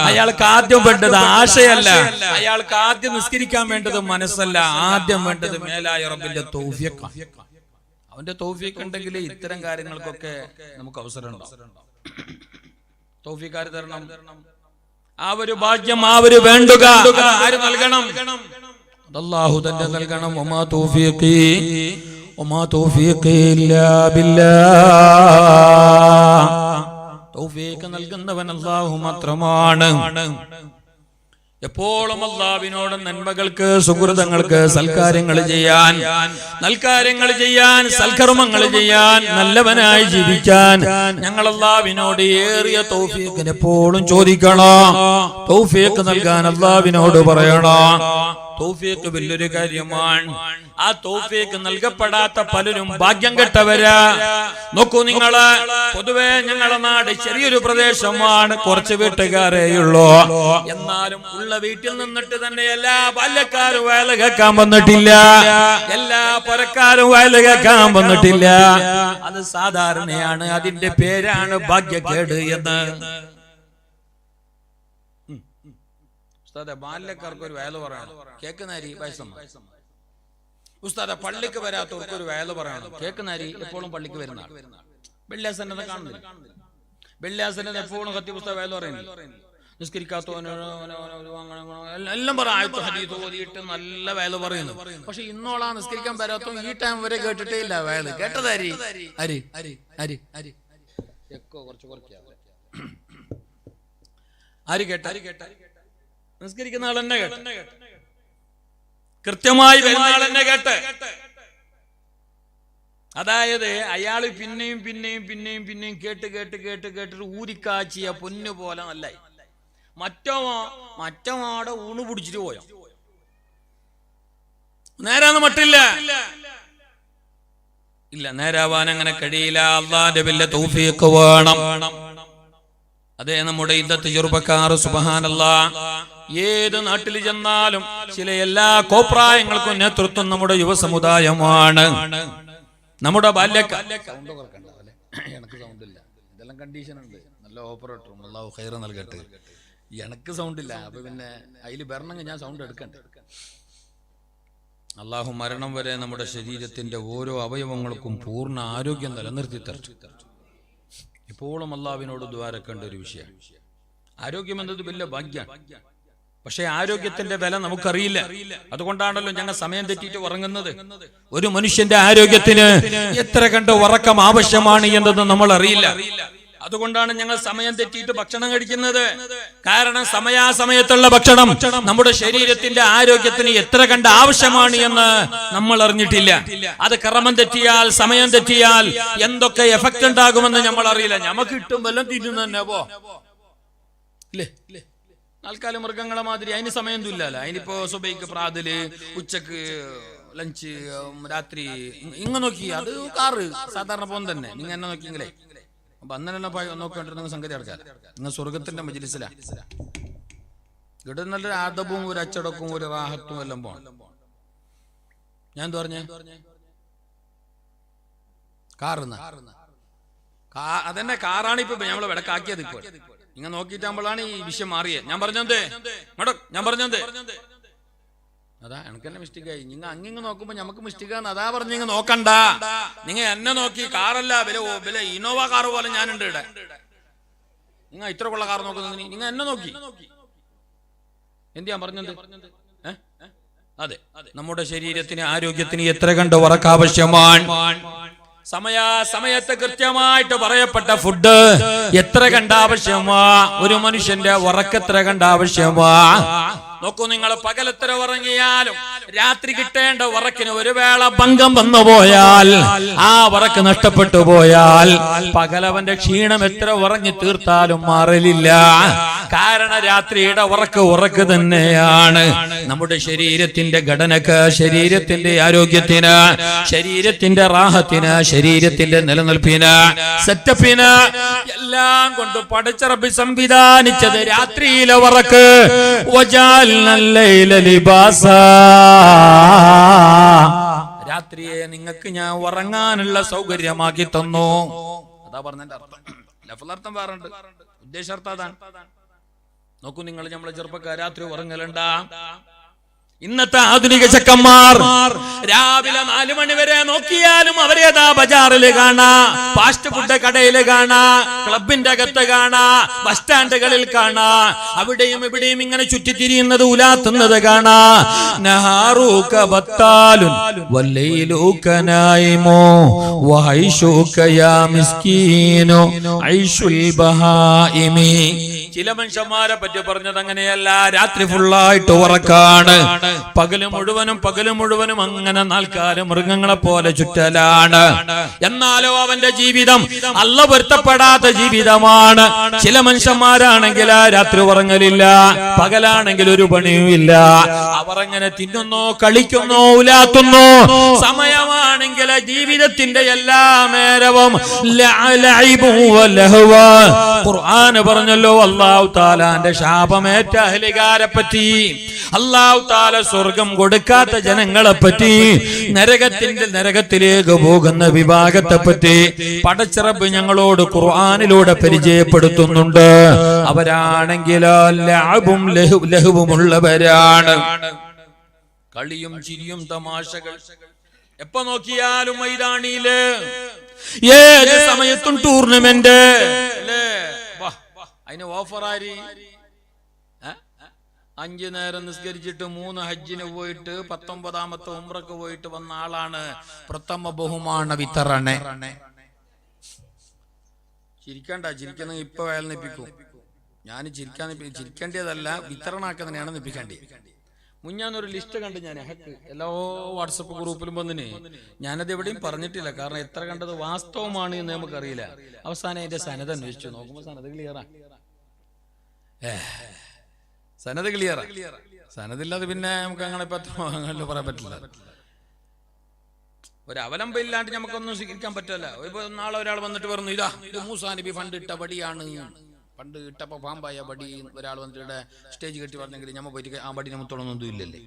അയാൾക്ക് ആദ്യം വേണ്ടത് ആശയല്ല, അയാൾക്ക് ആദ്യം നിസ്കരിക്കാൻ വേണ്ടത് മനസ്സല്ല, ആദ്യം വേണ്ടത് മേലായ റബ്ബിന്റെ തൗഫീഖ്. അവന്റെ തൗഫീഖ് ഉണ്ടെങ്കിൽ ഇത്തരം കാര്യങ്ങൾക്കൊക്കെ നമുക്ക് അവസരം ഉണ്ടാവും. തൗഫീഖ് ആര് തരണം? ആ ഒരു ഭാഗ്യം, ആ ഒരു വേണ്ടുക ആര് നൽകണം? അല്ലാഹു തന്നെ നൽകണം. വമാ തൗഫീഖി ഇല്ലാ ബില്ലാഹ്. തൗഫീഖ് നൽകുന്നവൻ അല്ലാഹു മാത്രമാണ്. എപ്പോഴും അല്ലാഹുവിനോട് നന്മകൾക്ക്, സുഹൃതങ്ങൾക്ക്, സൽക്കാര്യങ്ങൾ ചെയ്യാൻ, നൽകാര്യങ്ങൾ ചെയ്യാൻ, സൽക്കർമ്മങ്ങൾ ചെയ്യാൻ, നല്ലവനായി ജീവിക്കാൻ ഞങ്ങൾ അല്ലാഹുവിനോട് ഏറിയ തൗഫീഖ് എപ്പോഴും ചോദിക്കണം. തൗഫീഖ് നൽകാൻ അല്ലാഹുവിനോട് പറയണം. തൗഫീഖ് വലിയൊരു കാര്യമാണ്. ആ തൗഫീഖ് നൽകപ്പെടാത്ത പലരും ഭാഗ്യം കെട്ടവരാ. നോക്കൂ നിങ്ങള്, പൊതുവെ ഞങ്ങളുടെ നാട് ചെറിയൊരു പ്രദേശമാണ്, കുറച്ച് വീട്ടുകാരെയുള്ളൂ. എന്നാലും ഉള്ള വീട്ടിൽ നിന്നിട്ട് തന്നെ എല്ലാ ബാല്യക്കാരും വയല കേൾക്കാൻ വന്നിട്ടില്ല, എല്ലാ പുരക്കാരും വയല കേൾക്കാൻ വന്നിട്ടില്ല. അത് സാധാരണയാണ്. അതിന്റെ പേരാണ് ഭാഗ്യക്കേട് എന്ന്. ബാല്യക്കാർക്ക് ഒരു വയല് പറയണം, കേൾക്കുന്നരി വയസ്സം. ഉസ്താദ പള്ളിക്ക് വരാത്തവർക്ക് ഒരു വയല് പറയണം, കേൾക്കുന്നരി എപ്പോഴും പള്ളിക്ക് വരുന്ന. വെള്ളിയാസനെ കാണുന്നില്ല, വെള്ളിയാസനെ എപ്പോഴും കത്തി പുസ്തക വയല് പറയുന്നില്ല. നിസ്കരിക്കാത്തവന് എല്ലാം ഓതിയിട്ട് നല്ല വയല് പറയുന്നു. പക്ഷെ ഇന്നോളാ നിസ്കരിക്കാൻ വരാത്തോ ഈ ടൈം വരെ കേട്ടിട്ടേ ഇല്ല വയല്. കേട്ടതാരി അരി അരി അരി അരി ആര് കേട്ട? നിസ്കരിക്കുന്ന ആൾ തന്നെ കേട്ട്, കൃത്യമായി വരുന്ന ആൾ തന്നെ കേട്ട്. അതായത് അയാള് പിന്നെയും പിന്നെയും പിന്നെയും പിന്നെയും കേട്ട് കേട്ട് കേട്ട് കേട്ടിട്ട് ഊരിക്കാച്ചിയ പൊന്നു പോലെ നല്ലായി. മറ്റമാടെ ഊണ് പിടിച്ചിട്ട് പോയോ, നേരാന്ന് മട്ടില്ല. ഇല്ല, നേരാവാൻ അങ്ങനെ കഴിയില്ല. അല്ലാഹുവിന്റെ വലിയ തൗഫീഖ് വേണം. അതേ നമ്മുടെ ഇന്നത്തെ ചെറുപ്പക്കാർ സുബ്ഹാനല്ലാഹ് ഏത് നാട്ടിൽ ചെന്നാലും ചില എല്ലാ കോപ്രായങ്ങൾക്കും നേതൃത്വം നമ്മുടെ യുവസമുദായമാണ്. നമ്മുടെ എനിക്ക് സൗണ്ട് ഇല്ല, ഇതെല്ലാം കണ്ടീഷൻ ഉണ്ട്. നല്ല ഓപ്പറേറ്ററും അല്ലാഹു ഖൈർ നൽകട്ടെ. എനിക്ക് സൗണ്ട് ഇല്ല, അപ്പൊ പിന്നെ അതിൽ വരണമെങ്കിൽ ഞാൻ സൗണ്ട് എടുക്കണ്ടേ. അള്ളാഹു മരണം വരെ നമ്മുടെ ശരീരത്തിന്റെ ഓരോ അവയവങ്ങൾക്കും പൂർണ്ണ ആരോഗ്യം നിലനിർത്തി തരട്ടെ. ഇപ്പോഴും അള്ളാഹുവിനോട് ദ്വാരക്കേണ്ട ഒരു വിഷയം. ആരോഗ്യം എന്നത് വലിയ ഭാഗ്യമാണ്. പക്ഷെ ആരോഗ്യത്തിന്റെ വില നമുക്കറിയില്ല. അതുകൊണ്ടാണല്ലോ ഞങ്ങൾ സമയം തെറ്റിയിട്ട് ഉറങ്ങുന്നത്. ഒരു മനുഷ്യന്റെ ആരോഗ്യത്തിന് എത്ര കണ്ട് ഉറക്കം ആവശ്യമാണ് എന്നത് നമ്മൾ അറിയില്ല. അതുകൊണ്ടാണ് ഞങ്ങൾ സമയം തെറ്റിയിട്ട് ഭക്ഷണം കഴിക്കുന്നത്. കാരണം സമയാസമയത്തുള്ള ഭക്ഷണം നമ്മുടെ ശരീരത്തിന്റെ ആരോഗ്യത്തിന് എത്ര കണ്ട് ആവശ്യമാണ് എന്ന് നമ്മൾ അറിഞ്ഞിട്ടില്ല. അത് ക്രമം തെറ്റിയാൽ, സമയം തെറ്റിയാൽ എന്തൊക്കെ എഫക്ട് ഉണ്ടാകുമെന്ന് നമ്മൾ അറിയില്ല. നമുക്ക് കിട്ടും വല്ലതും തിന്നുന്ന തന്നെ പോ ഇല്ലേ. ആൾക്കാര് മൃഗങ്ങളെ മാതിരി അതിന് സമയമൊന്നും ഇല്ലല്ലോ. അതിനിപ്പോ സുബൈക്ക് പ്രാതല്, ഉച്ചക്ക് ലഞ്ച്, രാത്രി ഇങ്ങനെ നോക്കി അത് കാറ് സാധാരണ പോകാൻ തന്നെ. നിങ്ങൾ എന്നെ നോക്കിയെങ്കിലേ അപ്പൊ അന്നെല്ലാം നോക്കിക്കൊണ്ടിരുന്ന സംഗതി നടക്കാൻ. നിങ്ങൾ സ്വർഗത്തിന്റെ മജ്ലിസിലാ. ഇവിടെ നല്ലൊരു ആദബും ഒരു അച്ചടക്കവും ഒരു റാഹത്തും എല്ലാം പോണം. ഞാൻ എന്താ പറഞ്ഞേ? കാറുന്ന അതന്നെ കാറാണ് ഇപ്പൊ നമ്മളെ വിടക്കാക്കിയത്. ഇപ്പോൾ നിങ്ങൾ നോക്കിയിട്ടാകുമ്പോഴാണ് ഈ വിഷയം മാറിയത്. ഞാൻ പറഞ്ഞത് അതാ എനിക്ക് തന്നെ മിസ്റ്റേക്കായി. നിങ്ങൾ അങ്ങിങ്ങ് നോക്കുമ്പോ നമുക്ക് മിസ്റ്റേക്കാന്ന് അതാ പറഞ്ഞു. നിങ്ങൾ നോക്കണ്ട, നിങ്ങൾ എന്നെ നോക്കി. കാറല്ല വില ഇന്നോവ കാറ് പോലെ ഞാനുണ്ട് ഇവിടെ. നിങ്ങൾ ഇത്ര കൊള്ള കാർ നോക്കുന്നതിന് നിങ്ങൾ എന്നെ നോക്കി. എന്തിയാ പറഞ്ഞത്? അതെ, നമ്മുടെ ശരീരത്തിന് ആരോഗ്യത്തിന് എത്ര കണ്ട് ഉറക്കാവശ്യമാണ്. സമയത്ത് കൃത്യമായിട്ട് പറയപ്പെട്ട ഫുഡ് എത്ര കണ്ട ആവശ്യമാ. ഒരു മനുഷ്യന്റെ ഉറക്കെത്ര കണ്ട ആവശ്യമാ. നോക്കൂ, നിങ്ങൾ പകലെത്ര ഉറങ്ങിയാലും രാത്രി കിട്ടേണ്ട ഉറക്കിന് ഒരു വേള ഭംഗം വന്നു പോയാൽ, ആ ഉറക്ക് നഷ്ടപ്പെട്ടു പോയാൽ പകലവന്റെ ക്ഷീണം എത്ര ഉറങ്ങി തീർത്താലും മാറലില്ല. കാരണം രാത്രിയുടെ ഉറക്ക് തന്നെയാണ്. നമ്മുടെ ശരീരത്തിന്റെ ഘടനക്ക്, ശരീരത്തിന്റെ ആരോഗ്യത്തിന്, ശരീരത്തിന്റെ റാഹത്തിന്, ശരീരത്തിന്റെ നിലനിൽപ്പിന്, സെറ്റപ്പിന് എല്ലാം കൊണ്ട് പടച്ച റബ്ബ് സംവിധാനിച്ചത് രാത്രിയിലെ ഉറക്ക്. രാത്രിയെ നിങ്ങൾക്ക് ഞാൻ ഉറങ്ങാനുള്ള സൗകര്യമാക്കി തന്നു. അതാ പറഞ്ഞതിന്റെ അർത്ഥം. ലഫ്ളർത്ഥം വേറുണ്ട്, ഉദ്ദേശാർത്ഥം അതാണ്. നോക്കൂ, നിങ്ങൾ നമ്മളെ ചെറുപ്പക്കാർ രാത്രി ഉറങ്ങലുണ്ടാ? ഇന്നത്തെ ആധുനിക ചെക്കന്മാർ രാവിലെ 4 മണി വരെ നോക്കിയാലും അവരേതാ ബജാറില് കാണാ, ഫാസ്റ്റ് ഫുഡ് കടയില് കാണാ, ക്ലബിന്റെ അകത്ത് കാണാ, ബസ് സ്റ്റാൻഡുകളിൽ കാണാ. അവിടെയും ഇവിടെയും ഇങ്ങനെ ചുറ്റിത്തിരിയുന്നത്, ഉലാത്തുന്നത് കാണാ. നഹാറൂക ബത്താലുൻ വല്ലൈലൂക നായിമു വഹൈശൂക യാ മിസ്കീനു ഐശുൽ ബഹായിമി. ചില മനുഷ്യന്മാരെ പറ്റി പറഞ്ഞത് അങ്ങനെയല്ല. രാത്രി ഫുള്ളായിട്ട് ഉറക്കാണ്. പകല് മുഴുവനും അങ്ങനെ നാൽക്കാലം മൃഗങ്ങളെ പോലെ ചുറ്റലാണ്. എന്നാലോ അവന്റെ ജീവിതം അല്ല പൊരുത്തപ്പെടാത്ത ജീവിതമാണ്. ചില മനുഷ്യന്മാരാണെങ്കിൽ രാത്രി ഉറങ്ങലില്ല, പകലാണെങ്കിൽ ഒരു പണിയുമില്ല. അവർ അങ്ങനെ തിന്നുന്നു, കളിക്കുന്നു, ഉലാത്തുന്നു. സമയമാണെങ്കിൽ ജീവിതത്തിന്റെ എല്ലാ നേരവും ഖുർആൻ പറഞ്ഞല്ലോ, അല്ലാഹു തആലാന്റെ ശാപമേറ്റ അഹ്ലികാരെ പറ്റി, അല്ലാഹു തആല സ്വർഗം കൊടുക്കാത്ത ജനങ്ങളെ പറ്റി, നരകത്തിലേക്ക് പോകുന്ന വിഭാഗത്തെ പറ്റി പടച്ച റബ്ബ് ഞങ്ങളോട് ഖുർആനിലൂടെ പരിചയപ്പെടുത്തുന്നുണ്ട്. അവരാണെങ്കിൽ ലഅബും ലഹുവുമുള്ളവരാണ്. കളിയും ചിരിയും തമാശകൾ എപ്പോ നോക്കിയാലും മൈതാനിയില്, ഏത് സമയത്തും ടൂർണമെന്റ്. അതിന് ഓഫറാരി 5 നേരം നിസ്കരിച്ചിട്ട് 3 ഹജ്ജിന് പോയിട്ട് 19ാമത്തെ ഉംറക്ക് പോയിട്ട് വന്ന ആളാണ് പ്രഥമ ബഹുമാന വിതരണ. ചിരിക്കുന്ന ഇപ്പൊ അയാൾ നിപ്പിക്കും. ഞാൻ ചിരിക്കേണ്ടതല്ല, വിതരണാക്കുന്നതിനാണ് നിപ്പിക്കേണ്ടത്. മുഞ്ഞാന്നൊരു ലിസ്റ്റ് കണ്ട് ഞാൻ എല്ലാ വാട്സപ്പ് ഗ്രൂപ്പിലും വന്നിന്. ഞാനത് എവിടെയും പറഞ്ഞിട്ടില്ല, കാരണം എത്ര കണ്ടത് വാസ്തവമാണ് എന്ന് നമുക്കറിയില്ല. അവസാനം അതിന്റെ സനത് അന്വേഷിച്ചു നോക്കുമ്പോ സനത് ക്ലിയറാ. സനതില്ലാതെ പിന്നെ നമുക്ക് അങ്ങനെ അങ്ങനെ പറയാൻ പറ്റില്ല. ഒരു അവലംബം ഇല്ലാണ്ട് നമുക്കൊന്നും സ്വീകരിക്കാൻ പറ്റില്ല. നാളെ ഒരാൾ വന്നിട്ട് പറഞ്ഞു, ഇത് മൂസാ നബി ഫണ്ട് ഇട്ട വടിയാണ്. പണ്ട് ഇട്ടപ്പോ പാമ്പായ ബടി ഒരാൾ വന്നിട്ട് സ്റ്റേജ് കെട്ടി പറഞ്ഞെങ്കിൽ ഞമ്മ പോയിട്ട് ആ ബടിനെ മുത്തോളൊന്നും ഇല്ലല്ലേ.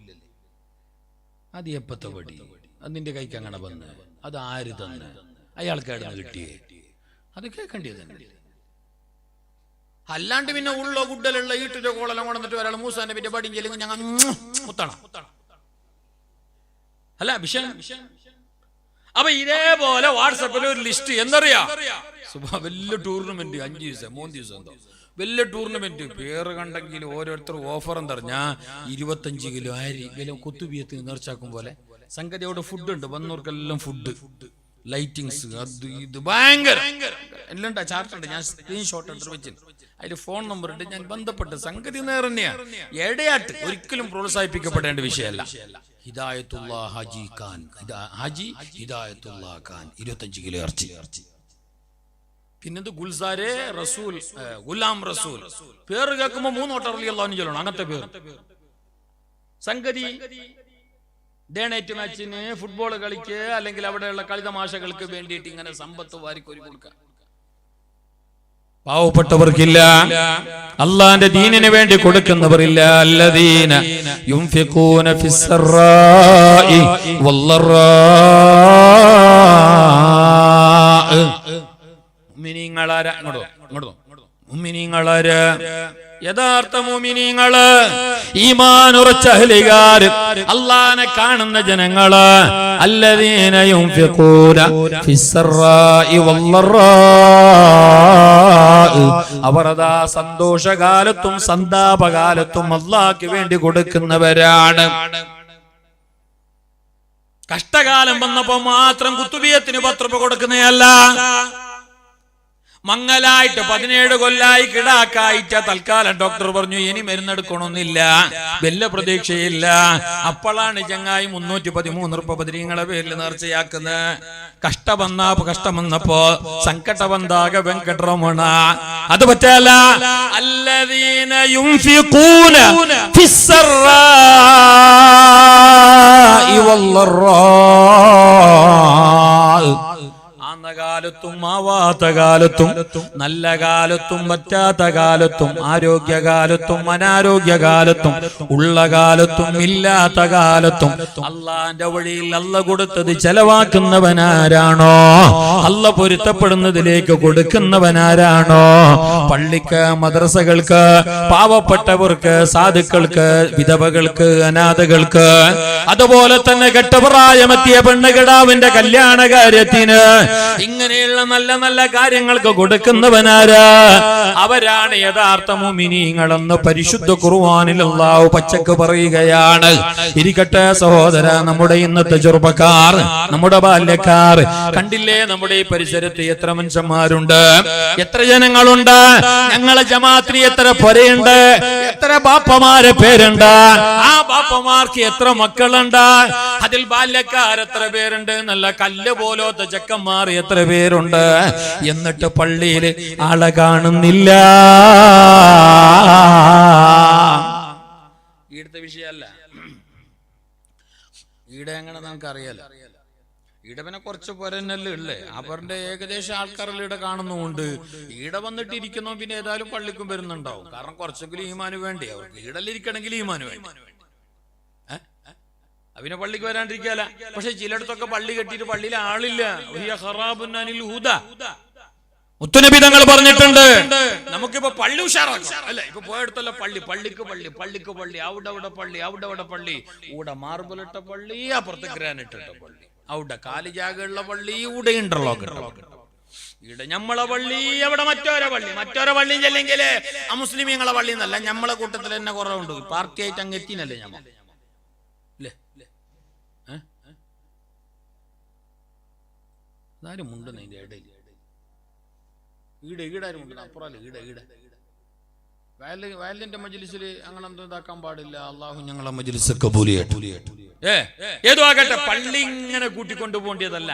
അത് എപ്പത്തെ ബടി, അത് നിന്റെ കൈക്ക് അങ്ങനെ വന്ന്, അത് ആര് തന്നെ, അയാൾക്ക് എവിടെ കിട്ടിയേ, അത് കേൾക്കേണ്ടത് തന്നെ. അല്ലാണ്ട് പിന്നെ ഉള്ളോ ഗുഡലുള്ള ഈട്ടിന്റെ കോളെല്ലാം കൊണ്ടിട്ട് ഒരാൾ മൂസാന്റെ പിന്നെ ബടിയും ചെല്ലുമ്പോൾ ഞങ്ങൾ മുത്തണം അല്ല വിഷയം. അപ്പൊ ഇതേപോലെ വാട്സപ്പിൽ ഒരു ലിസ്റ്റ് എന്തറിയാ, വലിയ ടൂർണമെന്റ് 5 ദിവസം 3 ദിവസം എന്തോ വലിയ ടൂർണമെന്റ് പേര് കണ്ടെങ്കിൽ ഓരോരുത്തർ ഓഫർ എന്താ പറഞ്ഞാ 25 കിലോ അരി വില കുത്തുബിയത്തിന് നേർച്ചാക്കും പോലെ. സംഗതി അവിടെ ഫുഡ് ഉണ്ട്, വന്നവർക്കെല്ലാം ഫുഡ്, ലൈറ്റിങ്സ്, അത് ഇത് ഭയങ്കര എല്ലാം ഉണ്ട്. ചാർട്ട് ഉണ്ട്, ഞാൻ സ്ക്രീൻഷോട്ട് എടുത്ത് വെച്ചിട്ടുണ്ട്. അതിൽ ഫോൺ നമ്പർ ഉണ്ട്, ഞാൻ ബന്ധപ്പെട്ട്. സംഗതി നേർ തന്നെയാണ്, എടയാട്ട് ഒരിക്കലും പ്രോത്സാഹിപ്പിക്കപ്പെടേണ്ട വിഷയമല്ല. ഹിദായത്തുള്ള ഹാജി ഖാൻ, ഹാജി ഹിദായത്തുള്ള ഖാൻ 25 കിലോ ഇറച്ചി. പിന്നെന്ത് ഗുൽസാരെ റസൂൽ, ഗുലാം റസൂൽ, പേര് കേൾക്കുമ്പോ 3 വട്ടം റളിയല്ലാഹു അൻഹു ചൊല്ലണം, അങ്ങനത്തെ പേര്. സംഗതി ഡേ നൈറ്റ് മാച്ചിന്, ഫുട്ബോൾ കളിക്ക്, അല്ലെങ്കിൽ അവിടെയുള്ള കളിതമാശകൾക്ക് വേണ്ടിയിട്ട് ഇങ്ങനെ സമ്പത്ത് വാരിക്കൊരു കൊടുക്കാം. പാവപ്പെട്ടവർക്കില്ല, അള്ളാന്റെ ദീനിന് വേണ്ടി കൊടുക്കുന്നവരില്ല. അല്ലദീന യുൻഫിഖൂന ഫിസ്സറാഇ വല്ലറാഇ. മുഅ്മിനീങ്ങളാര മുഅ്മിനീങ്ങളാര്, യഥാർത്ഥ മുഅ്മിനീങ്ങള്, ഈമാൻ ഉറച്ച അഹ്ലികാര്, അല്ലാഹനെ കാണുന്ന ജനങ്ങള്. അല്ലദീന യുൻഫിഖൂന ഫിസ്സറാഇ വല്ലറാഇ. അവരതാ സന്തോഷകാലത്തും സന്താപകാലത്തും അല്ലാഹ്ക്ക് വേണ്ടി കൊടുക്കുന്നവരാണ്. കഷ്ടകാലം വന്നപ്പോ മാത്രം കുത്തുബിയത്തിന് 10 രൂപ കൊടുക്കുന്നതല്ല. മംഗലായിട്ട് 17 കൊല്ലായി കിടാക്കായിട്ട് തൽക്കാലം ഡോക്ടർ പറഞ്ഞു ഇനി മരുന്നെടുക്കണമെന്നില്ല, വല്ല പ്രതീക്ഷയില്ല. അപ്പോഴാണ് ചങ്ങായി 313 രൂപ ബദരീങ്ങളെ പേരിൽ നേർച്ചയാക്കുന്നത്. കഷ്ടം വന്നപ്പോ സങ്കട വന്നാക വെങ്കടരമണ, അത് പറ്റല്ല. അല്ലദീന യുൻഫിഖൂന ഫിസ്സറാഇ വല്ലറാഇ. കാലത്തും ആവാത്ത കാലത്തും, നല്ല കാലത്തും പറ്റാത്ത കാലത്തും, ആരോഗ്യകാലത്തും അനാരോഗ്യകാലത്തും, ഉള്ള കാലത്തും ഇല്ലാത്ത കാലത്തും അള്ളാന്റെ വഴിയിൽ അല്ല കൊടുത്തത് ചെലവാക്കുന്നവനാരാണോ, അല്ല പൊരുത്തപ്പെടുന്നതിലേക്ക് കൊടുക്കുന്നവനാരാണോ, പള്ളിക്ക്, മദ്രസകൾക്ക്, പാവപ്പെട്ടവർക്ക്, സാധുക്കൾക്ക്, വിധവകൾക്ക്, അനാഥകൾക്ക്, അതുപോലെ തന്നെ കെട്ടപ്രായമെത്തിയ പെണ്ണുകിടാവിന്റെ കല്യാണ കാര്യത്തിന്, ഇങ്ങനെയുള്ള നല്ല നല്ല കാര്യങ്ങൾക്ക് കൊടുക്കുന്നവനാരാ, അവരാണ് യഥാർത്ഥ മുഅ്മിനീങ്ങളെന്ന് പരിശുദ്ധ ഖുർആനിൽ അല്ലാഹു പച്ചക്ക് പറയുകയാണ്. ഇരിക്കട്ടെ സഹോദര, നമ്മുടെ ഇന്നത്തെ ചെറുപ്പക്കാർ, നമ്മുടെ ബാല്യക്കാർ കണ്ടില്ലേ, നമ്മുടെ ഈ പരിസരത്ത് എത്ര മനുഷ്യന്മാരുണ്ട്, എത്ര ജനങ്ങളുണ്ട്. ഞങ്ങളെ ജമാഅത്തിന് എത്ര പൊരയുണ്ട്, എത്ര ബാപ്പമാരെ പേരുണ്ട്, ആ ബാപ്പമാർക്ക് എത്ര മക്കളുണ്ട്, അതിൽ ബാല്യക്കാർ എത്ര പേരുണ്ട്, നല്ല കല്ല് പോലത്തെ ചെക്കന്മാർ എത്ര പേരുണ്ട്. എന്നിട്ട് പള്ളിയിൽ ആളെ കാണുന്നില്ല. ഈടത്തെ വിഷയമല്ല, ഈടെ എങ്ങനെ നമുക്കറിയാലോ. ഈടെ പിന്നെ കുറച്ച് പൊരന്നല്ലേ ഉള്ളേ, അവരുടെ ഏകദേശം ആൾക്കാരെല്ലാം ഇവിടെ കാണുന്നുമുണ്ട്. ഈടെ വന്നിട്ട് ഇരിക്കുന്നു, പിന്നെ ഏതായാലും പള്ളിക്കും വരുന്നുണ്ടാവും. കാരണം കുറച്ചെങ്കിലും ഈമാന് വേണ്ടേ അവർക്ക്, ഈടല്ലിരിക്കണമെങ്കിൽ ഈമാന് വേണ്ടി. അവനെ പള്ളിക്ക് വരാണ്ടിരിക്കല. പക്ഷെ ചിലയിടത്തൊക്കെ പള്ളി കെട്ടിയിട്ട് പള്ളിയിൽ ആളില്ല. മുത്തുനബി തങ്ങൾ പറഞ്ഞിട്ടുണ്ട്, നമുക്കിപ്പോ പള്ളി ഉഷാറാക്കാം അല്ലെ. ഇപ്പൊ പോയടത്തല്ല പള്ളി, പള്ളിക്ക് പള്ളി, പള്ളിക്ക് പള്ളി, അവിടെ പള്ളി, അവിടെ പള്ളി, ഇവിടെ മാർബിളിട്ട പള്ളി, അപ്പുറത്ത് ഗ്രാനൈറ്റ് ഇട്ട പള്ളി, അവിടെ കാലിജാഗുള്ള പള്ളി, ഇവിടെ ഇന്റർലോക്ക് ഇട്ട പള്ളി, ഇവിടെ ഞമ്മളെ പള്ളി, അവിടെ മറ്റോരെ പള്ളി ചെല്ലെങ്കില് അമുസ്ലിമീങ്ങളെ പള്ളി എന്നല്ല, ഞമ്മളെ കൂട്ടത്തിൽ തന്നെ കുറവുണ്ട്. പാർട്ടി ആയിട്ട് അങ്ങ് എത്തിനല്ലേ ഞമ്മ. ആരും മുണ്ടെന്ന് അതിന്റെ ഇടയിൽ ഈടാരും മുണ്ടെന്ന് അപ്പുറല്ലേ ഈട വയലിന്റെ മജ്ലിസിൽ അങ്ങനെ എന്തോ ഇതാക്കാൻ പാടില്ല. അള്ളാഹു ഞങ്ങളെ മജ്ലിസ് കബൂൽ ചെയ്യട്ടെ. ഏതോ ആകട്ടെ, പള്ളി ഇങ്ങനെ കൂട്ടിക്കൊണ്ടു പോകേണ്ടതല്ല.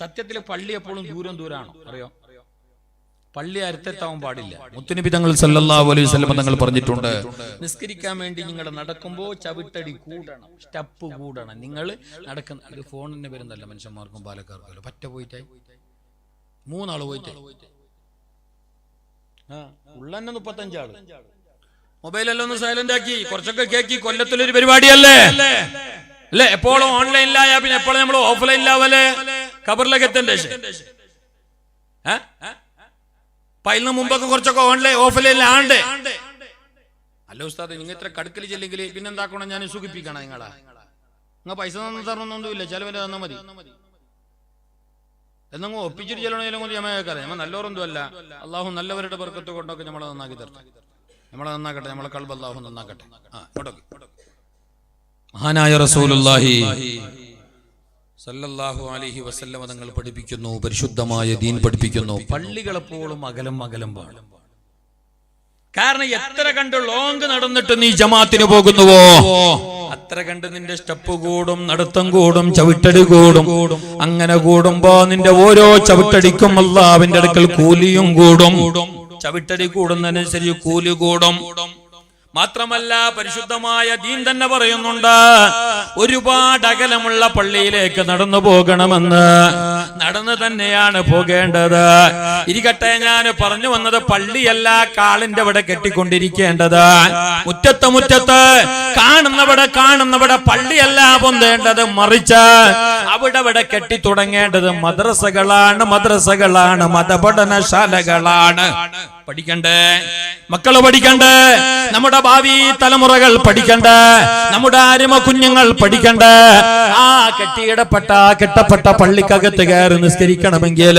സത്യത്തിൽ പള്ളി എപ്പോഴും ദൂരമാണോ അറിയോ? പള്ളി അരുത്തെത്താവാൻ പാടില്ല. മുത്തുനബി തങ്ങൾ സല്ലല്ലാഹു അലൈഹി വസല്ലം തങ്ങൾ പറഞ്ഞിട്ടുണ്ട്, നിസ്കരിക്കാൻ വേണ്ടി നിങ്ങൾ നടക്കുമ്പോൾ ചവിട്ടടി കൂടണം, സ്റ്റെപ്പ് കൂടണം. നിങ്ങൾ നടക്കുന്ന ഇത് ഫോണിന് വരുന്നല്ല മനുഷ്യന്മാർക്കും പാലക്കാർക്കും പറ്റ പോയിട്ടായി 3 ആള് പോയിട്ടായി. ഉള്ളന്നെ 35 ആള്. മൊബൈലെല്ലാം ഒന്ന് സൈലന്റ് ആക്കി, കുറച്ചൊക്കെ കേക്കി. കൊല്ലത്തിലൊരു പരിപാടിയല്ലേ അല്ലേ? എപ്പോഴും ഓൺലൈനിലായ പിന്നെ എപ്പോഴും നമ്മൾ ഓഫ്ലൈനിലാവല്ലേ? ഖബറിലേക്ക് എത്തണ്ടേ? അപ്പൊ അതിന് മുമ്പൊക്കെ കുറച്ചൊക്കെ ഓൺലൈൻ ഓഫ്ലൈനിലാണ്ട്. അല്ല ഉസ്താദ്, നിങ്ങൾ ഇത്ര കടുക്കൽ ചെല്ലെങ്കിൽ പിന്നെന്താക്കണം? ഞാൻ സുഖിപ്പിക്കണം നിങ്ങളെ. നിങ്ങൾ പൈസ തരണമൊന്നുമില്ല, ചിലവരെ തന്നാൽ മതി. എന്നങ്ങ് ഒപ്പിച്ചിട്ട് ചെല്ലണമെങ്കിലും ഞമ്മക്കറിയാം. നമ്മൾ നല്ലവരൊന്നും അല്ല. അള്ളാഹു നല്ലവരുടെ ബർക്കത്ത് കൊണ്ടൊക്കെ നമ്മളെ നന്നാക്കി തരട്ടെ. നമ്മളെ നന്നാക്കട്ടെ, നമ്മളെ ഖൽബ് അല്ലാഹു നന്നാക്കട്ടെ. മഹാനായ റസൂലുള്ളാഹി സല്ലല്ലാഹു അലൈഹി വസല്ലം തങ്ങൾ പഠിപ്പിക്കുന്നു, പരിശുദ്ധമായ ദീൻ പഠിപ്പിക്കുന്നു, പള്ളികളെപ്പോഴും അകലം പാടും. കാരണം എത്ര കണ്ട് ലോങ് നടന്നിട്ട് നീ ജമാഅത്തിന് പോകുന്നുവോ അത്ര കണ്ട് നിന്റെ സ്റ്റെപ്പ് കൂടും, നടത്തം കൂടും, ചവിട്ടടി കൂടും. അങ്ങനെ കൂടുമ്പോ നിന്റെ ഓരോ ചവിട്ടടിക്കും അല്ലാഹുവിന്റെ അടുക്കൽ കൂലിയും കൂടും. ചവിട്ടടി കൂടുന്നതിനനുസരിച്ച് കൂലി കൂടും. മാത്രമല്ല പരിശുദ്ധമായ ദീൻ തന്നെ പറയുന്നുണ്ട്, ഒരുപാട് അകലമുള്ള പള്ളിയിലേക്ക് നടന്നു പോകണമെന്ന്. നടന്നു തന്നെയാണ് പോകേണ്ടത്. ഇരിക്കട്ടെ, ഞാൻ പറഞ്ഞു വന്നത് പള്ളിയല്ല കാളിന്റെ അവിടെ കെട്ടിക്കൊണ്ടിരിക്കേണ്ടത്. മുറ്റത്ത് കാണുന്നവിടെ പള്ളിയല്ല പൊന്തേണ്ടത്, മറിച്ച് അവിടെ കെട്ടി തുടങ്ങേണ്ടത് മദ്രസകളാണ്, മതപഠനശാലകളാണ്. പഠിക്കണ്ടേ മക്കള്, പഠിക്കണ്ടേ നമ്മുടെ ഭാവി തലമുറകൾ, പഠിക്കണ്ടേ നമ്മുടെ ആരിമ കുഞ്ഞുങ്ങൾ, പഠിക്കണ്ടേ. ആ കെട്ടപ്പെട്ട പള്ളിക്കകത്ത് കയറി നിസ്കരിക്കണമെങ്കിൽ,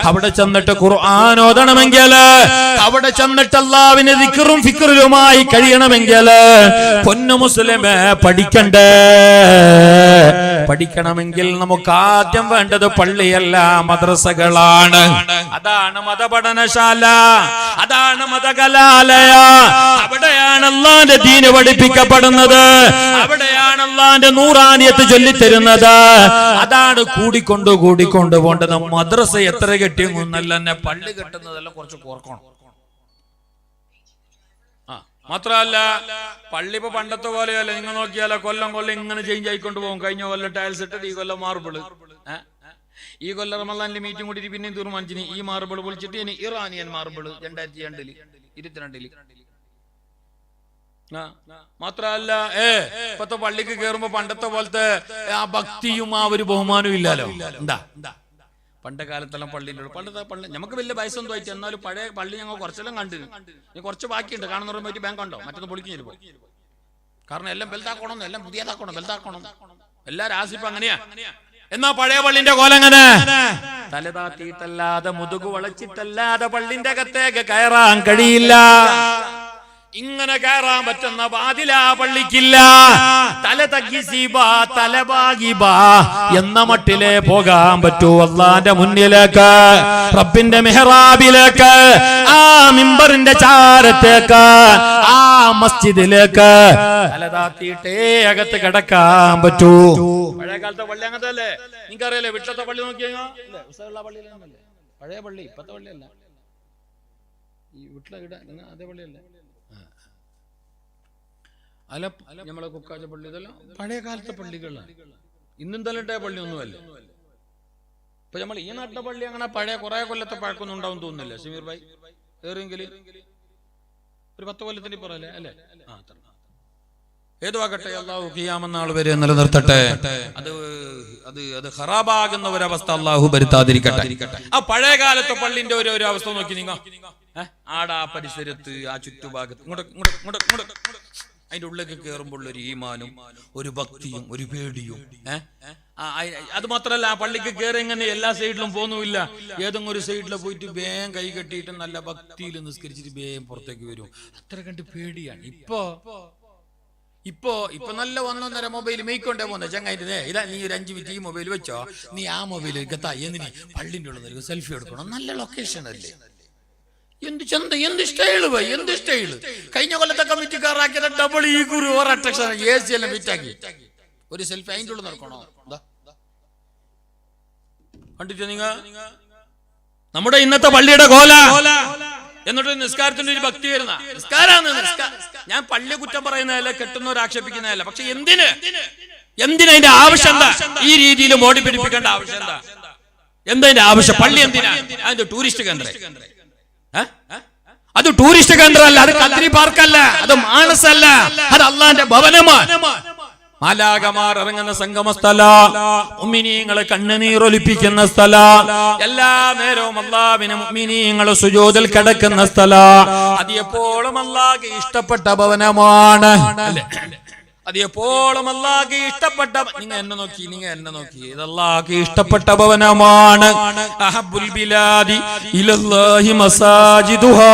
അവിടെ ചെന്നിട്ട് ഖുർആൻ ഓതണമെങ്കിൽ, അവിടെ ചെന്നിട്ട് അല്ലാഹുവിനെ ദിക്റും ഫിക്റുമായി കഴിയണമെങ്കിൽ പൊന്നു മുസ്ലിമേ പഠിക്കണ്ടേ. പഠിക്കണമെങ്കിൽ നമുക്ക് ആദ്യം വേണ്ടത് പള്ളിയല്ല മദ്രസകളാണ്. അതാണ് മതപഠനശാല, അതാണ് മതകലാലയ. അവിടെയാണ് അല്ലാഹുവിന്റെ ദീന് പഠിപ്പിക്കപ്പെടുന്നത്. അവിടെയാണ് അല്ലാഹുവിന്റെ നൂറാനിയത്ത് ചൊല്ലിത്തരുന്നത്. അതാണ് കൂടിക്കൊണ്ട് പോണ്ടത്. മദ്രസ എത്ര കെട്ടിയെന്നല്ല, പള്ളി കെട്ടുന്നതെല്ലാം കുറച്ച് ഓർക്കണം. മാത്രമല്ല പള്ളി ഇപ്പൊ പണ്ടത്തെ പോലെയല്ല. നിങ്ങൾ നോക്കിയാലോ, കൊല്ലം ഇങ്ങനെ ചേഞ്ച് ആയിക്കൊണ്ട് പോകും. കഴിഞ്ഞ കൊല്ലം ടൈൽസ് ഇട്ടത്, ഈ കൊല്ലം മാർബിള്. ഈ കൊല്ലം റമളാനിൽ മീറ്റിംഗ് കൂടി പിന്നെയും തീരുമാനിച്ചിന് ഈ മാർബിൾ വിളിച്ചിട്ട് ഇനി ഇറാനിയൻ മാർബിൾ 2022 മാത്രല്ല ഇപ്പത്തെ പള്ളിക്ക് കയറുമ്പോ പണ്ടത്തെ പോലത്തെ ആ ഭക്തിയും ആ ഒരു ബഹുമാനവും ഇല്ലല്ലോ. എന്താ പണ്ട് കാലത്തെല്ലാം പണ്ടത്തെ പള്ളി നമുക്ക് വലിയ വയസ്സൊന്നും ആയിട്ട്, എന്നാലും പഴയ പള്ളി ഞങ്ങൾ കുറച്ചെല്ലാം കണ്ടിരുന്നു. കുറച്ച് ബാക്കിയുണ്ട്, കാണുന്ന പോയിട്ട് ബാങ്ക് ഉണ്ടോ മറ്റൊന്ന് പൊളിക്കും ചിലപ്പോ. കാരണം എല്ലാം വലുതാക്കണം, എല്ലാം വലുതാക്കണം. എല്ലാരും ആസിപ്പ് അങ്ങനെയാ. എന്നാ പഴയ പള്ളിന്റെ കോലങ്ങനെ തലതാത്തിയിട്ടല്ലാതെ മുതുകു വളച്ചിട്ടല്ലാതെ പള്ളിന്റെ അകത്തേക്ക് കയറാൻ കഴിയില്ല. ഇങ്ങനെ കയറാൻ പറ്റുന്ന വാതില പള്ളിക്കില്ല. തല തഗ്ഗിസിബാ തലബാഗിബാ എന്ന മട്ടിലേ പോകാൻ പറ്റൂ അല്ലാഹുവിന്റെ മുന്നിലേക്ക്, റബ്ബിന്റെ മെഹ്റാബിലേക്ക്, ആ മിമ്പറിന്റെ ചാരത്തേക്ക്, ആ മസ്ജിദിലേക്ക് തലതാത്തിയിട്ടേ അകത്ത് കിടക്കാൻ പറ്റൂ. പഴയ കാലത്തെ പള്ളി അങ്ങനത്തെ അല്ലേ? നിങ്ങൾക്കറിയാലേ വീട്ടിലത്തെ പള്ളി നോക്കിയാ പഴയ പള്ളി, ഇപ്പത്തെ പള്ളിയല്ല. ഈ വീട്ടിലെ അതേ പള്ളിയല്ലേ? അല്ല നമ്മളെ കുക്കാച്ച പള്ളി ഇതെല്ലാം പഴയ കാലത്തെ പള്ളികളാണ്. ഇന്നും തലട്ടെ പള്ളി ഒന്നുമല്ല. ഇപ്പൊ നമ്മൾ ഈ നാട്ടിലെ പള്ളി അങ്ങനെ പഴയ കുറെ കൊല്ലത്തെ പഴക്കൊന്നും ഉണ്ടാവും തോന്നുന്നില്ല. സമീർ ഭായി ഏറെങ്കിൽ ഒരു 10 കൊല്ലത്തിന് പറയല്ലേ അല്ലേ? ഏതുവാകട്ടെ, അള്ളാഹു ഖിയാമത്ത് വരെ നിലനിർത്തട്ടെ. അത് ഖറാബാകുന്ന ഒരവസ്ഥ അള്ളാഹു വരുത്താതിരിക്കട്ടെ. ആ പഴയ കാലത്തെ പള്ളിന്റെ ഒരു അവസ്ഥ നോക്കി നിങ്ങൾ. ആടാ പരിസരത്ത്, ആ ചുറ്റുഭാഗത്ത് ഇങ്ങോട്ട് അതിന്റെ ഉള്ളിലേക്ക് കയറുമ്പോൾ ഒരു ഈമാനും ഒരു ഭക്തിയും ഒരു പേടിയും. അത് മാത്രല്ല, ആ പള്ളിക്ക് കയറി എങ്ങനെ എല്ലാ സൈഡിലും പോകുന്നില്ല. ഏതെങ്കിലും ഒരു സൈഡിൽ പോയിട്ട് വേഗം കൈ കെട്ടിയിട്ട് നല്ല ഭക്തിയിൽ നിസ്കരിച്ചിട്ട് വേഗം പുറത്തേക്ക് വരും. അത്ര കണ്ട് പേടിയാണ്. ഇപ്പൊ നല്ല 1.5 മൊബൈൽ മേയ്ക്കൊണ്ടേ പോകുന്ന ചങ്ങായിട്ട്, ഇതാ നീ ഒരു 5 മിനിറ്റ് ഈ മൊബൈൽ വെച്ചോ, നീ ആ മൊബൈൽ എന്തിന് പള്ളിന്റെ ഉള്ളിൽ സെൽഫി എടുക്കണം. നല്ല ലൊക്കേഷൻ അല്ലേ? എന്ത് ചന്ത, എന്ത് സ്റ്റൈല് പോയി, എന്ത് സ്റ്റൈല്. കഴിഞ്ഞ കൊല്ലത്തെ കമ്മിറ്റിക്കാരാക്കിയ ഡബിൾ ഈ കുരു അട്രാക്ഷൻ AC എല്ലാം ഫിറ്റാക്കി ഒരു സെൽഫി അതിൻ്റെ ഉള്ളിൽ നടക്കണോ? കണ്ടിട്ട് നിങ്ങ നമ്മുടെ ഇന്നത്തെ പള്ളിയുടെ കോല. എന്നിട്ട് നിസ്കാരത്തിന്റെ ഒരു ഭക്തി വരുന്ന നിസ്കാരാണ്. ഞാൻ പള്ളി കുറ്റം പറയുന്നതല്ല, കെട്ടുന്നവർ ആക്ഷേപിക്കുന്നതല്ല. പക്ഷെ എന്തിനതിന്റെ ആവശ്യം എന്താ? ഈ രീതിയിൽ മോടി പിടിപ്പിക്കേണ്ട ആവശ്യം എന്താ? ആവശ്യം? പള്ളി എന്തിനാ? അതിന്റെ ടൂറിസ്റ്റ് കേന്ദ്രം. അത് ടൂറിസ്റ്റ് കേന്ദ്രമല്ല, അത് കദ്രി പാർക്കല്ല, അത് മാനസല്ല, അത് അള്ളാന്റെ ഭവനമാണ്. മാലാഖമാർ ഇറങ്ങുന്ന സംഗമ സ്ഥല, മുഅ്മിനീങ്ങളെ കണ്ണുനീരൊലിപ്പിക്കുന്ന സ്ഥല, എല്ലാ നേരവും അല്ലാഹുവിനെ മുഅ്മിനീങ്ങൾ സുജൂദിൽ കിടക്കുന്ന സ്ഥല, അത് എപ്പോഴും അല്ലാഹുവിന് ഇഷ്ടപ്പെട്ട ഭവനമാണ്. അത് എപ്പോഴും അല്ലാഹുവിന് ഇഷ്ടപ്പെട്ട, നിങ്ങൾ എന്നെ നോക്കി ഇത് അല്ലാഹുവിന് ഇഷ്ടപ്പെട്ട ഭവനമാണ്. അഹബ്ബുൽ ബിലാദി ഇലല്ലാഹി മസാജിദുഹാ